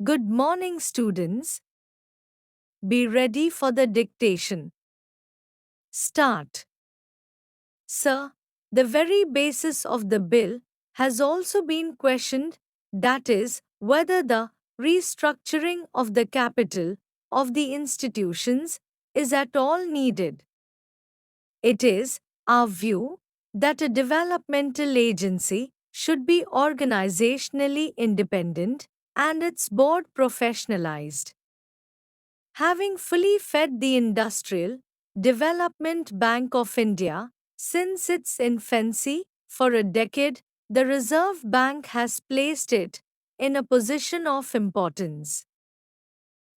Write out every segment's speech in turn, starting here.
Good morning, students. Be ready for the dictation. Start. Sir, the very basis of the bill has also been questioned, that is, whether the restructuring of the capital of the institutions is at all needed. It is our view that a developmental agency should be organizationally independent and its board professionalized. Having fully fed the Industrial Development Bank of India since its infancy for a decade, the Reserve Bank has placed it in a position of importance.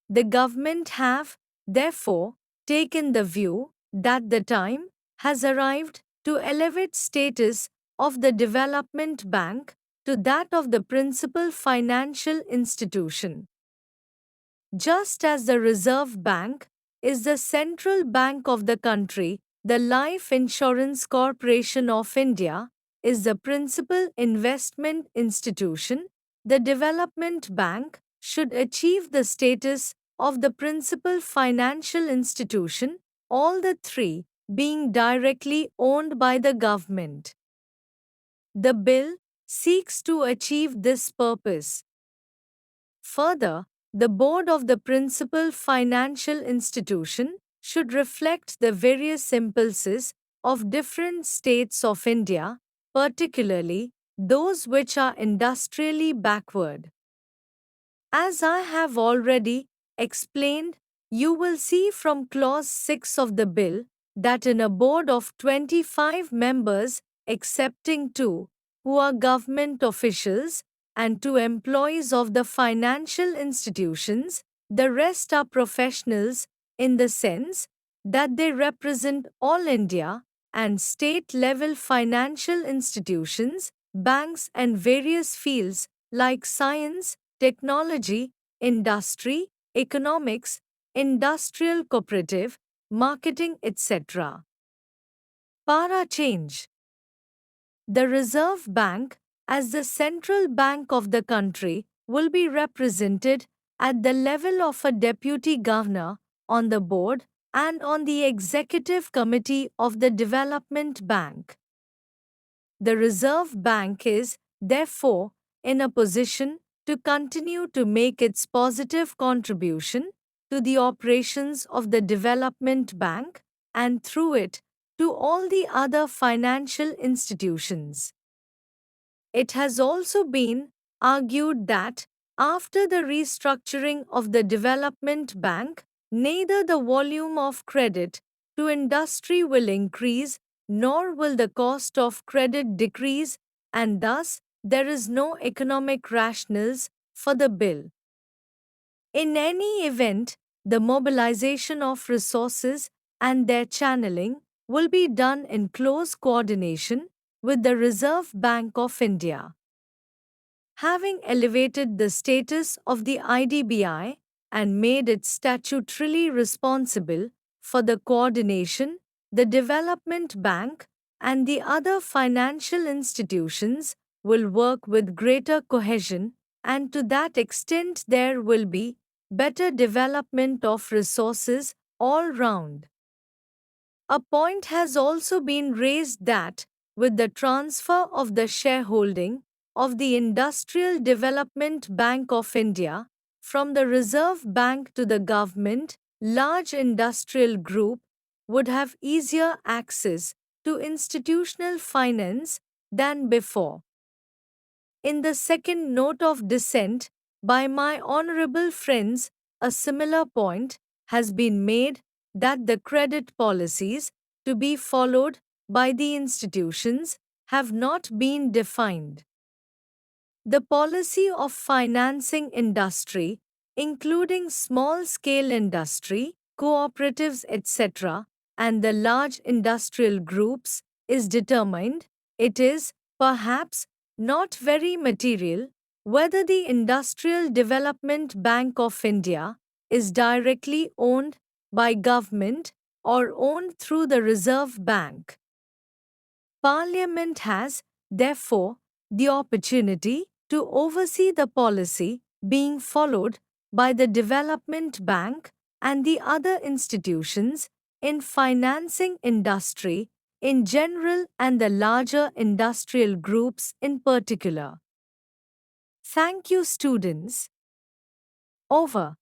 The government have, therefore, taken the view that the time has arrived to elevate status of the development bank to that of the principal financial institution. Just as the Reserve Bank is the central bank of the country, the Life Insurance Corporation of India is the principal investment institution. The Development Bank should achieve the status of the principal financial institution, all the three being directly owned by the government. The bill seeks to achieve this purpose. Further, the board of the principal financial institution should reflect the various impulses of different states of India, particularly those which are industrially backward. As I have already explained, you will see from Clause 6 of the bill that in a board of 25 members, excepting two, who are government officials, and two employees of the financial institutions, the rest are professionals in the sense that they represent all India and state level financial institutions, banks, and various fields like science, technology, industry, economics, industrial cooperative, marketing, etc. Para change. The Reserve Bank, as the central bank of the country, will be represented at the level of a deputy governor on the board and on the executive committee of the Development Bank. The Reserve Bank is, therefore, in a position to continue to make its positive contribution to the operations of the Development Bank and through it to all the other financial institutions. It has also been argued that after the restructuring of the Development Bank, neither the volume of credit to industry will increase nor will the cost of credit decrease, and thus there is no economic rationales for the bill. In any event, the mobilization of resources and their channeling will be done in close coordination with the Reserve Bank of India. Having elevated the status of the IDBI and made it statutorily responsible for the coordination, the Development Bank and the other financial institutions will work with greater cohesion, and to that extent there will be better development of resources all round. A point has also been raised that, with the transfer of the shareholding of the Industrial Development Bank of India from the Reserve Bank to the government, large industrial group would have easier access to institutional finance than before. In the second note of dissent by my honorable friends, a similar point has been made that the credit policies to be followed by the institutions have not been defined. The policy of financing industry, including small scale industry, cooperatives, etc., and the large industrial groups, is determined. It is, perhaps, not very material whether the Industrial Development Bank of India is directly owned by government or owned through the Reserve Bank. Parliament has, therefore, the opportunity to oversee the policy being followed by the Development Bank and the other institutions in financing industry in general and the larger industrial groups in particular. Thank you, students. Over.